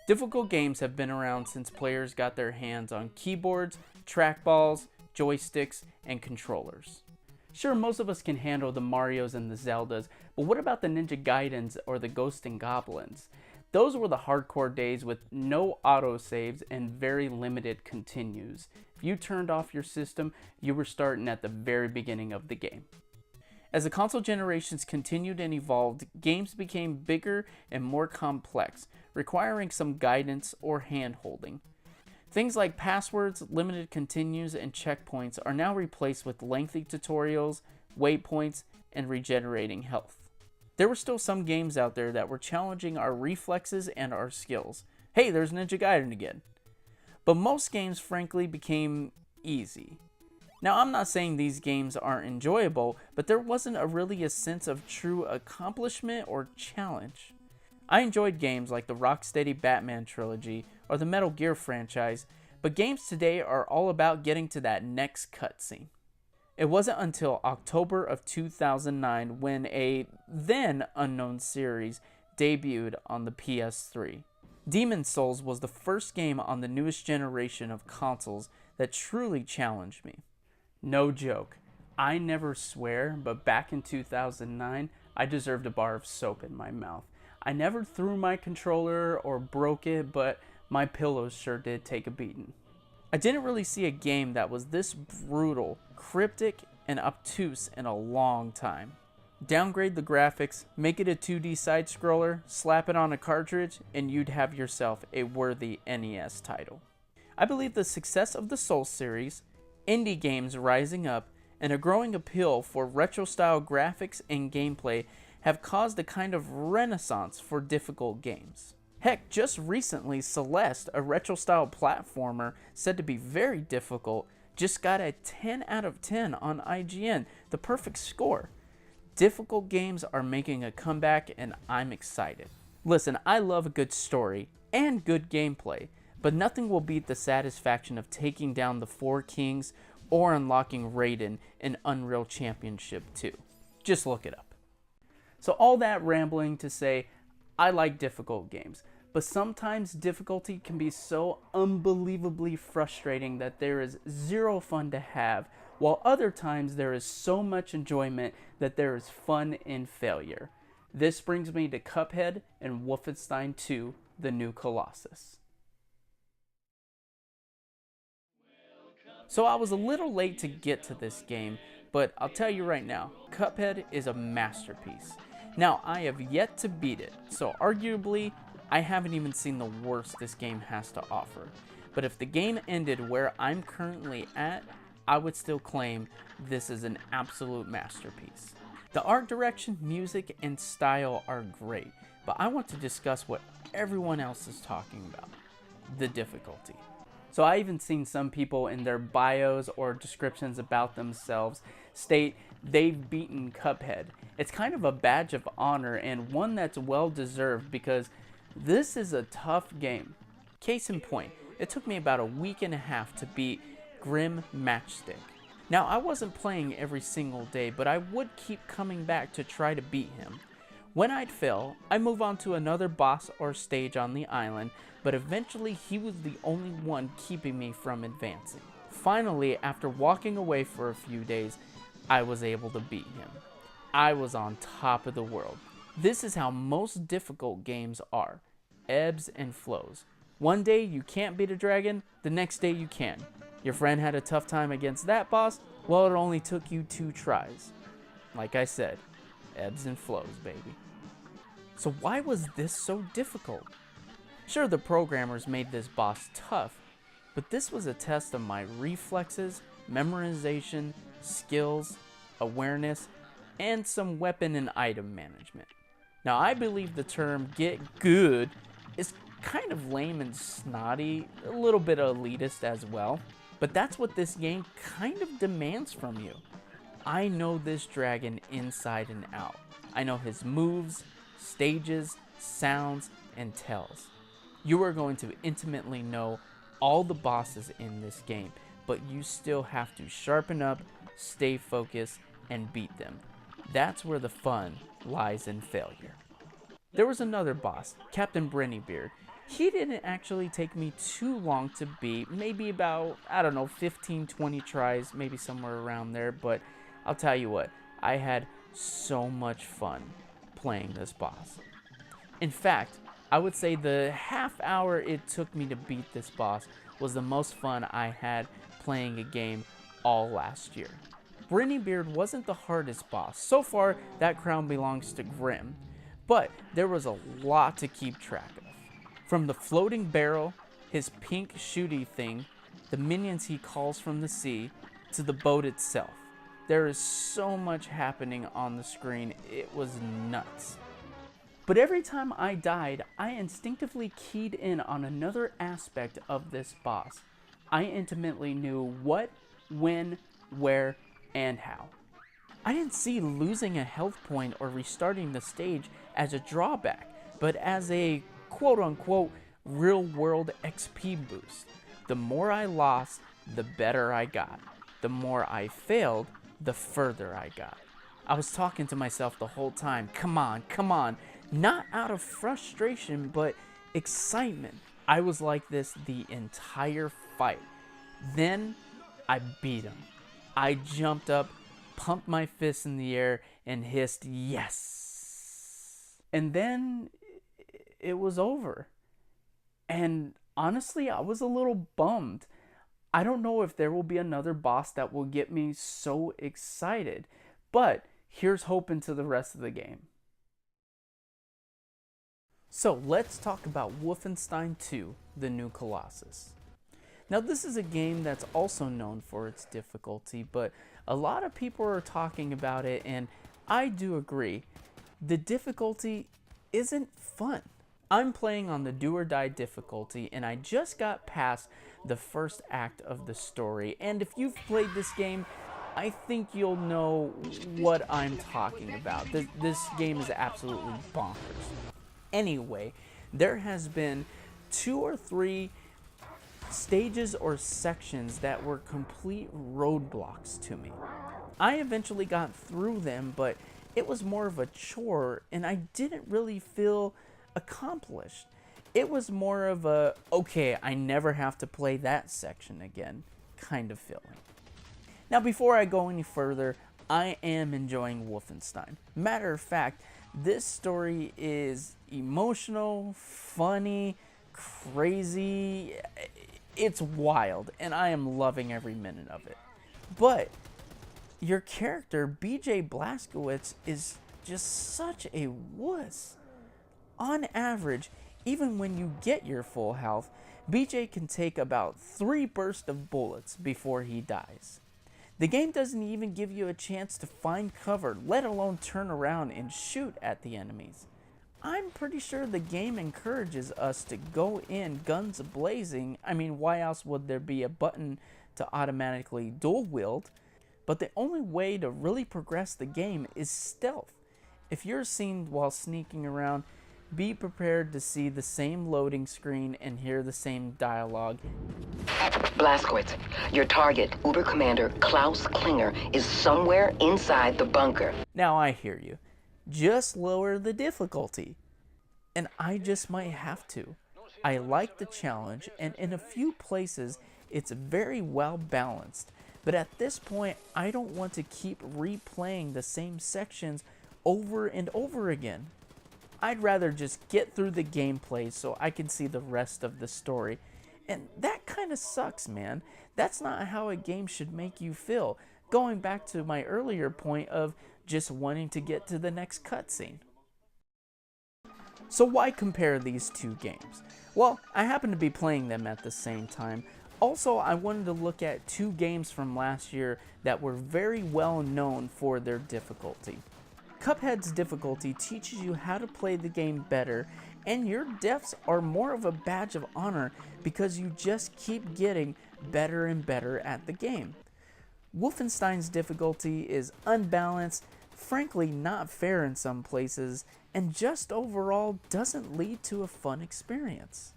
Difficult games have been around since players got their hands on keyboards, trackballs, joysticks, and controllers. Sure, most of us can handle the Marios and the Zeldas, but what about the Ninja Gaidens or the Ghosts and Goblins? Those were the hardcore days with no autosaves and very limited continues. If you turned off your system, you were starting at the very beginning of the game. As the console generations continued and evolved, games became bigger and more complex, requiring some guidance or hand-holding. Things like passwords, limited continues, and checkpoints are now replaced with lengthy tutorials, waypoints, and regenerating health. There were still some games out there that were challenging our reflexes and our skills. Hey, there's Ninja Gaiden again. But most games, frankly, became easy. Now, I'm not saying these games aren't enjoyable, but there wasn't really a sense of true accomplishment or challenge. I enjoyed games like the Rocksteady Batman trilogy or the Metal Gear franchise, but games today are all about getting to that next cutscene. It wasn't until October of 2009 when a then unknown series debuted on the PS3. Demon's Souls was the first game on the newest generation of consoles that truly challenged me. No joke, I never swear, but back in 2009, I deserved a bar of soap in my mouth. I never threw my controller or broke it, but my pillows sure did take a beating. I didn't really see a game that was this brutal, cryptic, and obtuse in a long time. Downgrade the graphics, make it a 2D side-scroller, slap it on a cartridge, and you'd have yourself a worthy NES title. I believe the success of the Souls series, indie games rising up, and a growing appeal for retro-style graphics and gameplay have caused a kind of renaissance for difficult games. Heck, just recently, Celeste, a retro-style platformer said to be very difficult, just got a 10 out of 10 on IGN, the perfect score. Difficult games are making a comeback and I'm excited. Listen, I love a good story and good gameplay, but nothing will beat the satisfaction of taking down the Four Kings or unlocking Raiden in Unreal Championship 2. Just look it up. So all that rambling to say, I like difficult games, but sometimes difficulty can be so unbelievably frustrating that there is zero fun to have, while other times there is so much enjoyment that there is fun in failure. This brings me to Cuphead and Wolfenstein II, the new Colossus. So I was a little late to get to this game, but I'll tell you right now, Cuphead is a masterpiece. Now, I have yet to beat it, so arguably, I haven't even seen the worst this game has to offer. But if the game ended where I'm currently at, I would still claim this is an absolute masterpiece. The art direction, music, and style are great, but I want to discuss what everyone else is talking about: the difficulty. So I even seen some people in their bios or descriptions about themselves state they've beaten Cuphead. It's kind of a badge of honor and one that's well deserved because this is a tough game. Case in point, it took me about a week and a half to beat Grim Matchstick. Now, I wasn't playing every single day, but I would keep coming back to try to beat him. When I'd fail, I'd move on to another boss or stage on the island, but eventually he was the only one keeping me from advancing. Finally, after walking away for a few days, I was able to beat him. I was on top of the world. This is how most difficult games are: ebbs and flows. One day you can't beat a dragon, the next day you can. Your friend had a tough time against that boss, well, it only took you 2 tries. Like I said, ebbs and flows, baby. So why was this so difficult? Sure, the programmers made this boss tough, but this was a test of my reflexes, memorization, skills, awareness, and some weapon and item management. Now, I believe the term "get good" is kind of lame and snotty, a little bit elitist as well, but that's what this game kind of demands from you. I know this dragon inside and out. I know his moves, stages, sounds, and tells. You are going to intimately know all the bosses in this game, but you still have to sharpen up, stay focused, and beat them. That's where the fun lies in failure. There was another boss, Captain Brennybeard. He didn't actually take me too long to beat, maybe about, I don't know, 15, 20 tries, maybe somewhere around there, but I'll tell you what, I had so much fun playing this boss. In fact, I would say the half hour it took me to beat this boss was the most fun I had playing a game all last year. Beard wasn't the hardest boss. So far, that crown belongs to Grim, but there was a lot to keep track of. From the floating barrel, his pink shooty thing, the minions he calls from the sea, to the boat itself. There is so much happening on the screen, it was nuts. But every time I died, I instinctively keyed in on another aspect of this boss. I intimately knew what, when, where, and how. I didn't see losing a health point or restarting the stage as a drawback, but as a quote-unquote real-world XP boost. The more I lost, the better I got. The more I failed, the further I got. I was talking to myself the whole time, come on, come on. Not out of frustration, but excitement. I was like this the entire fight. Then I beat him. I jumped up, pumped my fist in the air, and hissed, yes. And then it was over. And honestly, I was a little bummed. I don't know if there will be another boss that will get me so excited, but here's hoping to the rest of the game. So let's talk about Wolfenstein II, the new Colossus. Now this is a game that's also known for its difficulty, but a lot of people are talking about it, and I do agree. The difficulty isn't fun. I'm playing on the do or die difficulty, and I just got past the first act of the story, and if you've played this game, I think you'll know what I'm talking about. This game is absolutely bonkers. Anyway, there has been 2 or 3 stages or sections that were complete roadblocks to me. I eventually got through them, but it was more of a chore, and I didn't really feel accomplished. It was more of a, okay, I never have to play that section again kind of feeling. Now, before I go any further, I am enjoying Wolfenstein. Matter of fact, this story is emotional, funny, crazy. It's wild, and I am loving every minute of it. But your character, BJ Blazkowicz, is just such a wuss. On average, even when you get your full health, BJ can take about 3 bursts of bullets before he dies. The game doesn't even give you a chance to find cover, let alone turn around and shoot at the enemies. I'm pretty sure the game encourages us to go in guns blazing. I mean, why else would there be a button to automatically dual wield? But the only way to really progress the game is stealth. If you're seen while sneaking around, be prepared to see the same loading screen and hear the same dialogue. Blazkowicz, your target, Uber Commander Klaus Klinger, is somewhere inside the bunker. Now I hear you. Just lower the difficulty. And I just might have to. I like the challenge, and in a few places, it's very well balanced. But at this point, I don't want to keep replaying the same sections over and over again. I'd rather just get through the gameplay so I can see the rest of the story. And that kind of sucks, man. That's not how a game should make you feel. Going back to my earlier point of just wanting to get to the next cutscene. So why compare these 2 games? Well, I happen to be playing them at the same time. Also, I wanted to look at 2 games from last year that were very well known for their difficulty. Cuphead's difficulty teaches you how to play the game better, and your deaths are more of a badge of honor because you just keep getting better and better at the game. Wolfenstein's difficulty is unbalanced, frankly not fair in some places, and just overall doesn't lead to a fun experience.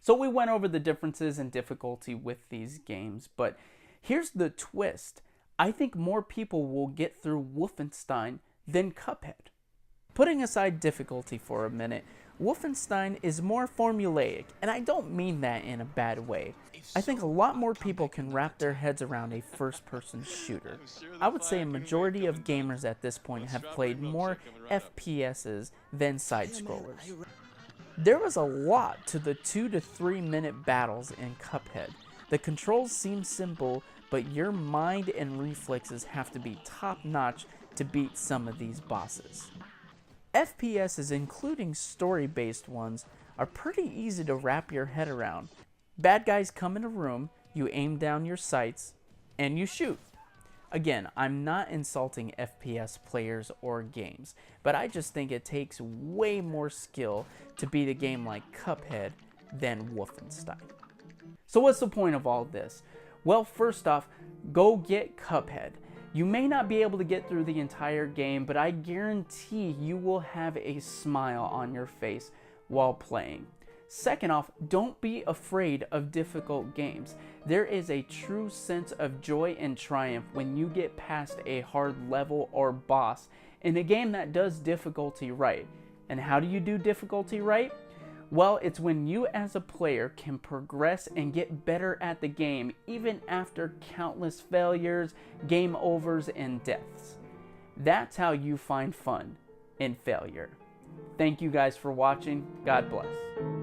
So we went over the differences in difficulty with these games, but here's the twist. I think more people will get through Wolfenstein than Cuphead. Putting aside difficulty for a minute, Wolfenstein is more formulaic, and I don't mean that in a bad way. I think a lot more people can wrap their heads around a first-person shooter. I would say a majority of gamers at this point have played more FPSs than side-scrollers. There was a lot to the 2 to 3 minute battles in Cuphead. The controls seem simple, but your mind and reflexes have to be top-notch to beat some of these bosses. FPSs, including story-based ones, are pretty easy to wrap your head around. Bad guys come in a room, you aim down your sights, and you shoot. Again, I'm not insulting FPS players or games, but I just think it takes way more skill to beat a game like Cuphead than Wolfenstein. So what's the point of all this? Well, first off, go get Cuphead. You may not be able to get through the entire game, but I guarantee you will have a smile on your face while playing. Second off, don't be afraid of difficult games. There is a true sense of joy and triumph when you get past a hard level or boss in a game that does difficulty right. And how do you do difficulty right? Well, it's when you as a player can progress and get better at the game even after countless failures, game overs, and deaths. That's how you find fun in failure. Thank you guys for watching. God bless.